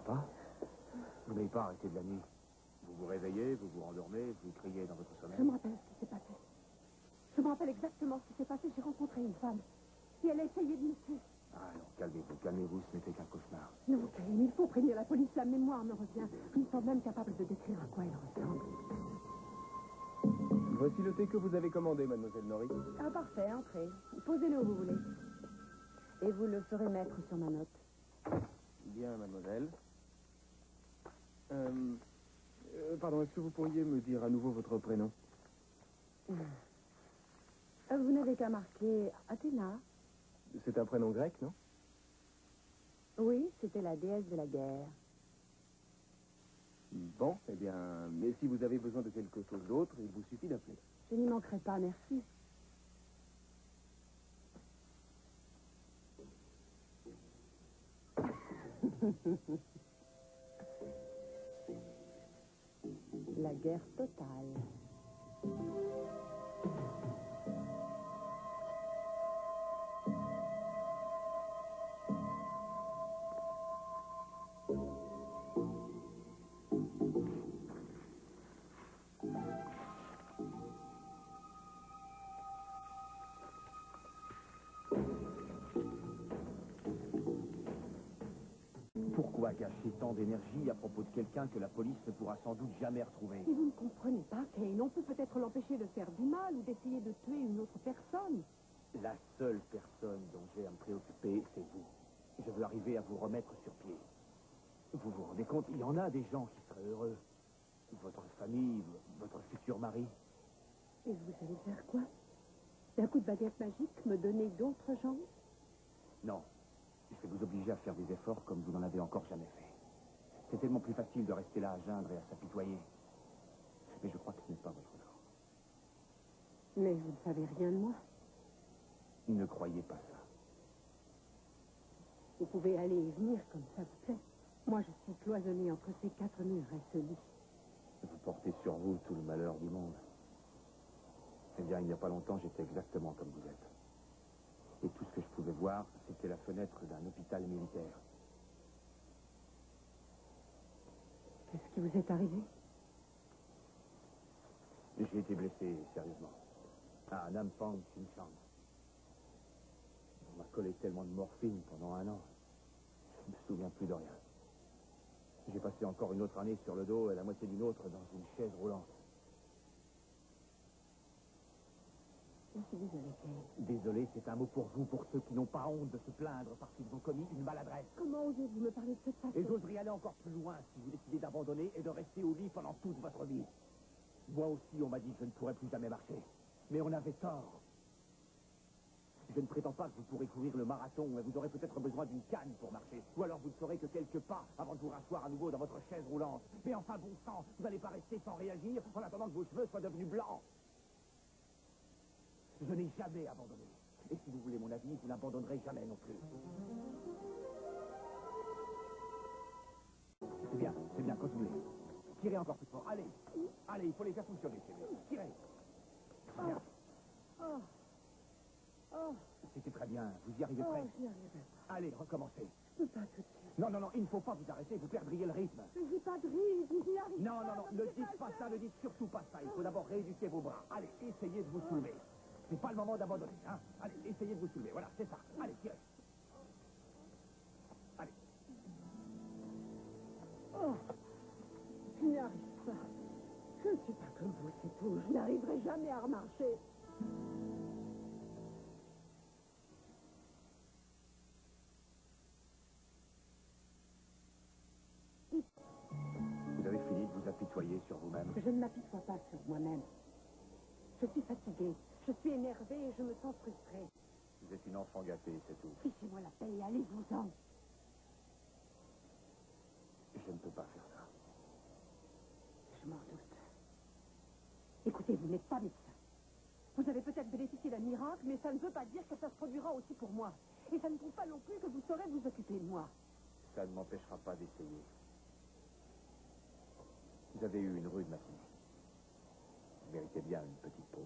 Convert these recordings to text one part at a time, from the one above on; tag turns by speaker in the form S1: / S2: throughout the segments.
S1: pas? Vous n'avez pas arrêté de la nuit. Vous vous réveillez, vous vous rendormez, vous criez dans votre sommeil.
S2: Je me rappelle ce qui s'est passé. Je me rappelle exactement ce qui s'est passé. J'ai rencontré une femme. Et elle a essayé de me tuer.
S1: Ah non, calmez-vous, calmez-vous, ce n'était qu'un cauchemar.
S2: Non, Kane, il faut prévenir la police. La mémoire me revient. Je ne suis même capable de décrire à quoi elle ressemble.
S3: Voici le thé que vous avez commandé, mademoiselle Norris.
S2: Ah, parfait, entrez. Posez-le où vous voulez. Et vous le ferez mettre sur ma note.
S3: Bien, mademoiselle. Pardon, est-ce que vous pourriez me dire à nouveau votre prénom?
S2: Vous n'avez qu'à marquer Athéna.
S3: C'est un prénom grec, non?
S2: Oui, c'était la déesse de la guerre.
S3: Bon, eh bien, mais si vous avez besoin de quelque chose d'autre, il vous suffit d'appeler.
S2: Je n'y manquerai pas, merci. La guerre totale.
S1: Pourquoi gâcher tant d'énergie à propos de quelqu'un que la police ne pourra sans doute jamais retrouver?
S2: Si vous ne comprenez pas, Kane, on peut peut-être l'empêcher de faire du mal ou d'essayer de tuer une autre personne.
S1: La seule personne dont j'ai à me préoccuper, c'est vous. Je veux arriver à vous remettre sur pied. Vous vous rendez compte, il y en a des gens qui seraient heureux. Votre famille, votre futur mari.
S2: Et vous allez faire quoi? D'un coup de baguette magique, me donner d'autres gens?
S1: Non. Je vais vous obliger à faire des efforts comme vous n'en avez encore jamais fait. C'est tellement plus facile de rester là à geindre et à s'apitoyer. Mais je crois que ce n'est pas votre genre.
S2: Mais vous ne savez rien de moi.
S1: Ne croyez pas ça.
S2: Vous pouvez aller et venir comme ça vous plaît. Moi, je suis cloisonnée entre ces quatre murs et ce lit.
S1: Vous portez sur vous tout le malheur du monde. Eh bien, il n'y a pas longtemps, j'étais exactement comme vous êtes. Et tout ce que je pouvais voir, c'était la fenêtre d'un hôpital militaire.
S2: Qu'est-ce qui vous est arrivé?
S1: J'ai été blessé sérieusement. À Nampang Chinchang. On m'a collé tellement de morphine pendant 1 an. Je ne me souviens plus de rien. J'ai passé encore une autre année sur le dos et la moitié d'une autre dans une chaise roulante.
S2: Je suis désolée, Kane.
S1: Désolé, c'est un mot pour vous, pour ceux qui n'ont pas honte de se plaindre parce qu'ils ont commis une maladresse.
S2: Comment osez-vous me parler de cette façon?
S1: Et j'oserais aller encore plus loin si vous décidez d'abandonner et de rester au lit pendant toute votre vie. Moi aussi, on m'a dit que je ne pourrais plus jamais marcher. Mais on avait tort. Je ne prétends pas que vous pourrez courir le marathon, mais vous aurez peut-être besoin d'une canne pour marcher. Ou alors vous ne ferez que quelques pas avant de vous rasseoir à nouveau dans votre chaise roulante. Mais enfin, bon sang, vous n'allez pas rester sans réagir en attendant que vos cheveux soient devenus blancs. Je n'ai jamais abandonné. Et si vous voulez mon avis, vous n'abandonnerez jamais non plus. C'est bien, continuez. Tirez encore plus fort. Allez, allez, il faut les faire fonctionner, chérie. Tirez. Bien.
S2: Oh. Oh.
S1: C'était très bien, vous y arrivez
S2: Oh,
S1: presque.
S2: j'y arriverai pas.
S1: Allez, recommencez.
S2: Je peux pas tout de suite.
S1: Non, non, non, il ne faut pas vous arrêter, vous perdriez le rythme.
S2: J'ai pas de rythme, j'y arrive
S1: Non,
S2: pas.
S1: non, non, ne dites pas ça, ne dites surtout pas ça. Il faut d'abord rééduquer vos bras. Allez, essayez de vous soulever. C'est pas le moment d'abandonner, hein. Allez, essayez de vous soulever, voilà, c'est ça. Allez, tirez. Allez.
S2: Oh. Je n'y arrive pas. Je ne suis pas comme vous, c'est tout. Je n'arriverai jamais à remarcher.
S1: Vous avez fini de vous apitoyer sur vous-même.
S2: Je ne m'apitoie pas sur moi-même. Je suis fatiguée, je suis énervée et je me sens frustrée.
S1: Vous êtes une enfant gâtée, c'est tout.
S2: Fichez-moi la paix et allez-vous-en.
S1: Je ne peux pas faire ça.
S2: Je m'en doute. Écoutez, vous n'êtes pas médecin. Vous avez peut-être bénéficié d'un miracle, mais ça ne veut pas dire que ça se produira aussi pour moi. Et ça ne prouve pas non plus que vous saurez vous occuper de moi.
S1: Ça ne m'empêchera pas d'essayer. Vous avez eu une rude matinée. Vous méritez bien une petite pause.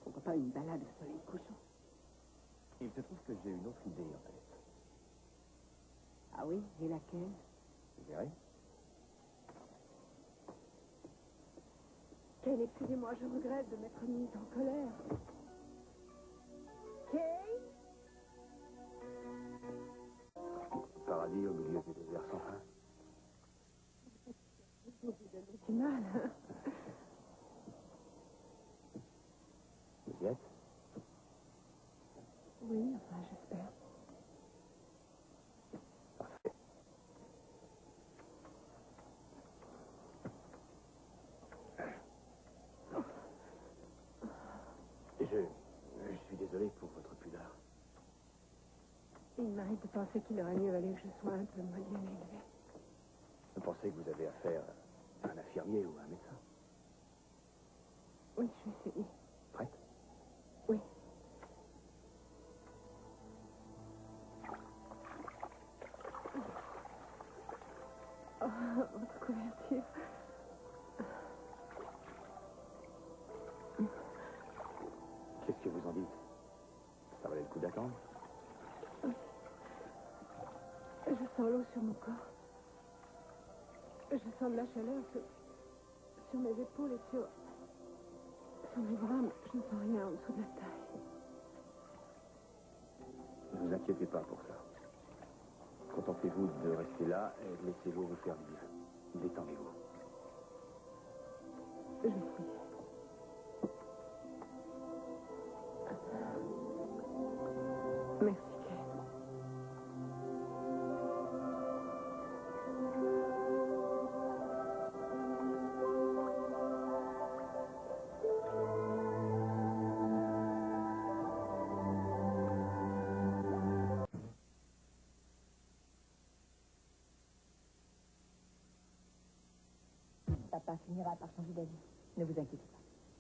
S2: Pourquoi pas une balade au soleil couchant?
S1: Il se trouve que j'ai une autre idée en tête.
S2: oui, et laquelle?
S3: Vous verrez.
S2: Kane, excusez-moi, je regrette de m'être mise en colère. Kane?
S3: Paradis au milieu du désert sans fin.
S2: Vous vous donnez du mal.
S3: Vous y êtes?
S2: Oui, enfin, j'espère.
S3: Parfait. Je suis désolé pour votre pudeur.
S2: Il m'arrive de penser qu'il aurait mieux valu que je sois un peu moins bien élevée.
S3: Vous pensez que vous avez affaire à un infirmier ou à un médecin?
S2: Oui, je vais essayer.
S3: Prête?
S2: Oui. Oh, votre couverture.
S3: Qu'est-ce que vous en dites? Ça valait le coup d'attendre?
S2: Je sens l'eau sur mon corps. Je sens de la chaleur sur mes épaules et sur mes bras, mais je ne sens rien en dessous de la taille.
S3: Ne vous inquiétez pas pour ça. Contentez-vous de rester là et laissez-vous vous faire du bien. Détendez-vous.
S2: Je vais essayer. Merci, Kane.
S4: Papa finira par changer d'avis. Ne vous inquiétez pas.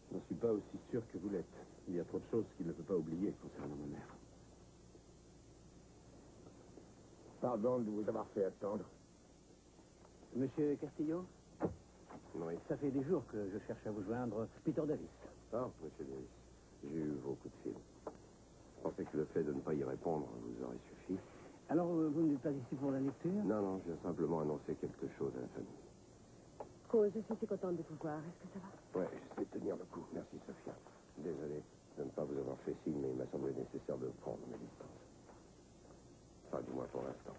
S5: Je n'en suis pas aussi sûr que vous l'êtes. Il y a trop de choses qu'il ne peut pas oublier concernant ma mère.
S3: Pardon de vous avoir fait attendre.
S1: Monsieur Castillo,
S3: Oui.
S1: ça fait des jours que je cherche à vous joindre. Peter Davis.
S3: Ah, monsieur Davis, j'ai eu vos coups de fil. Je pensais que le fait de ne pas y répondre vous aurait suffi.
S1: Alors, vous n'êtes pas ici pour la lecture?
S3: Non, je viens simplement annoncer quelque chose à la famille.
S2: Rose, je suis si contente de vous voir. Est-ce que ça va?
S3: Ouais, j'essaie de tenir le coup. Merci, Sophia. Désolé de ne pas vous avoir fait signe, mais il m'a semblé nécessaire de prendre mes distances. Enfin, du moins pour l'instant.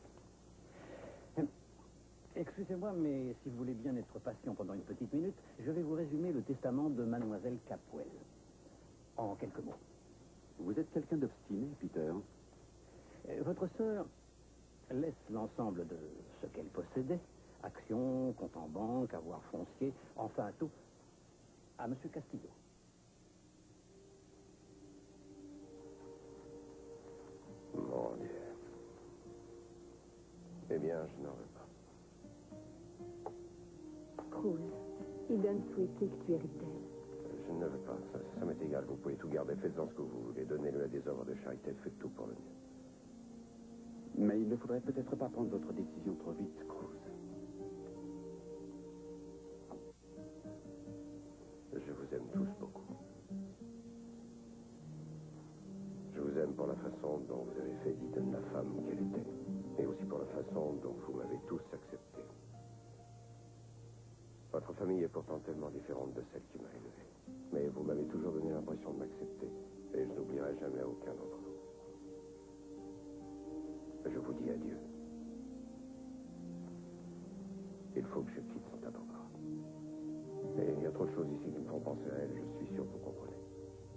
S1: Excusez-moi, mais si vous voulez bien être patient pendant une petite minute, je vais vous résumer le testament de Mademoiselle Capwell. En quelques mots.
S3: Vous êtes quelqu'un d'obstiné, Peter.
S1: Votre sœur laisse l'ensemble de ce qu'elle possédait, actions, compte en banque, avoir foncier, enfin tout, à Monsieur Castillo.
S3: Mon Dieu. Eh bien, je n'en veux pas.
S2: Cool. Il donne souhaiter que tu hérites d'elle.
S3: Je ne veux pas. Ça m'est égal. Vous pouvez tout garder. Faites-en ce que vous voulez. Donnez-le à des œuvres de charité. Faites tout pour le mieux.
S5: Mais il ne faudrait peut-être pas prendre votre décision trop vite, Cruz.
S3: Je vous aime tous beaucoup. Je vous aime pour la façon dont vous avez fait d'Eden la femme qu'elle était. Et aussi pour la façon dont vous m'avez tous accepté. Votre famille est pourtant tellement différente de celle qui m'a élevé. Mais vous m'avez toujours donné l'impression de m'accepter. Et je n'oublierai jamais aucun d'entre vous. Je vous dis adieu. Il faut que je quitte Santa Barbara. Et il y a trop de choses ici qui me font penser à elle, je suis sûr que vous comprenez.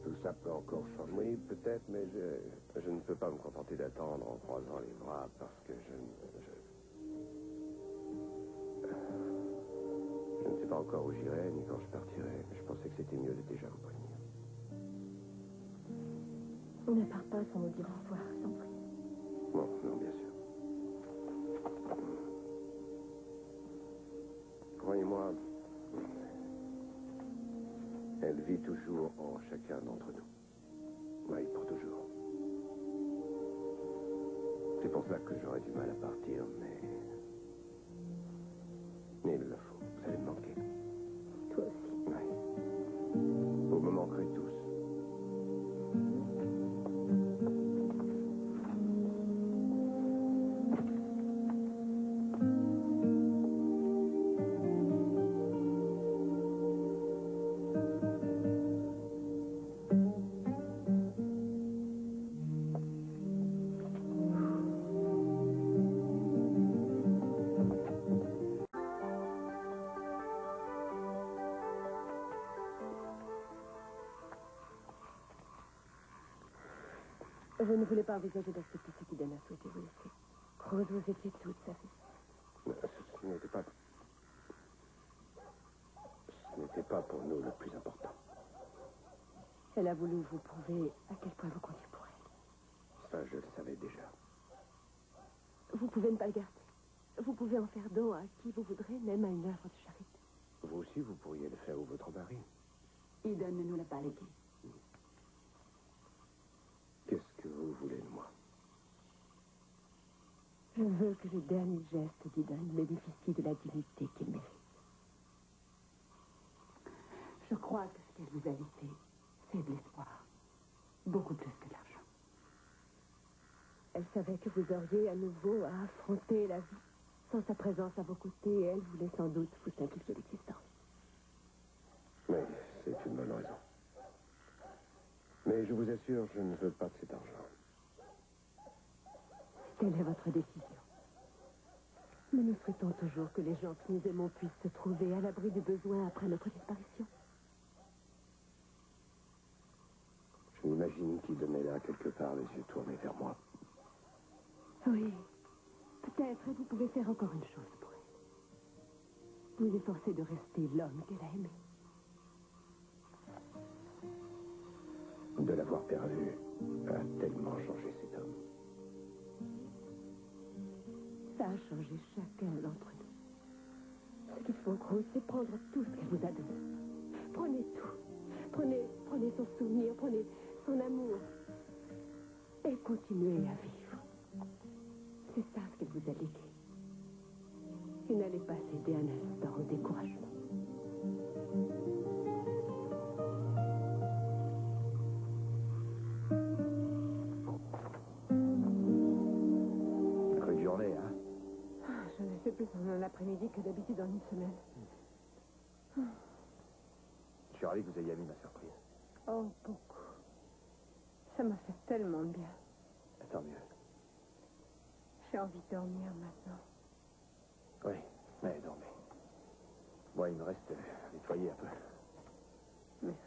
S3: Tout ça peut encore changer. Oui, peut-être, mais je ne peux pas me contenter d'attendre en croisant les bras parce que je ne sais pas encore où j'irai ni quand je partirai. Je pensais que c'était mieux de déjà vous prévenir.
S2: Ne pars pas sans nous dire au revoir, sans prie.
S3: Bon, non, bien sûr. Croyez-moi, elle vit toujours en chacun d'entre nous. Oui, pour toujours. C'est pour ça que j'aurais du mal à partir, mais il le faut. Vous allez me manquer.
S2: Toi aussi.
S3: Oui. Vous me manquerez tous.
S2: Je ne voulais pas envisager d'accepter ce qu'Iden a souhaité vous laisser. Rose, vous étiez toute sa vie.
S3: Ce n'était pas pour nous le plus important.
S2: Elle a voulu vous prouver à quel point vous comptiez pour elle.
S3: Ça, je le savais déjà.
S2: Vous pouvez ne pas le garder. Vous pouvez en faire don à qui vous voudrez, même à une œuvre de charité.
S3: Vous aussi, vous pourriez le faire ou votre mari.
S2: Eden ne nous l'a pas légué.
S3: Qu'est-ce que vous voulez de moi?
S2: Je veux que le dernier geste d'Eden bénéficie de la dignité qu'il mérite. Je crois que ce qu'elle vous a laissé, c'est de l'espoir. Beaucoup plus que de l'argent. Elle savait que vous auriez à nouveau à affronter la vie. Sans sa présence à vos côtés, elle voulait sans doute vous simplifier l'existence.
S3: Mais c'est une bonne raison. Mais je vous assure, je ne veux pas de cet argent.
S2: Telle est votre décision. Mais nous souhaitons toujours que les gens que nous aimons puissent se trouver à l'abri du besoin après notre disparition.
S3: Je m'imagine qu'il donnait là quelque part les yeux tournés vers moi.
S2: Oui, peut-être vous pouvez faire encore une chose pour elle. Vous efforcer de rester l'homme qu'elle a aimé.
S3: De l'avoir perdu a tellement changé cet homme.
S2: Ça a changé chacun d'entre nous. Ce qu'il faut, Rose, c'est prendre tout ce qu'elle vous a donné. Prenez tout. Prenez son souvenir, prenez son amour. Et continuez à vivre. C'est ça ce qu'elle vous a légué. Et n'allez pas céder un instant au découragement.
S3: Une journée, hein?
S2: Je ne fais plus en un après-midi que d'habitude en une semaine.
S3: Je suis ravi que vous ayez aimé ma surprise.
S2: Oh, beaucoup. Ça m'a fait tellement de bien.
S3: Tant mieux.
S2: J'ai envie de dormir maintenant.
S3: Oui, mais dormez. Moi, il me reste à nettoyer un peu.
S2: Merci.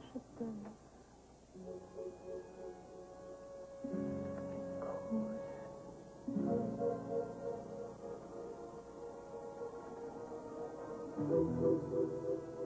S2: Je t'aime. Rose.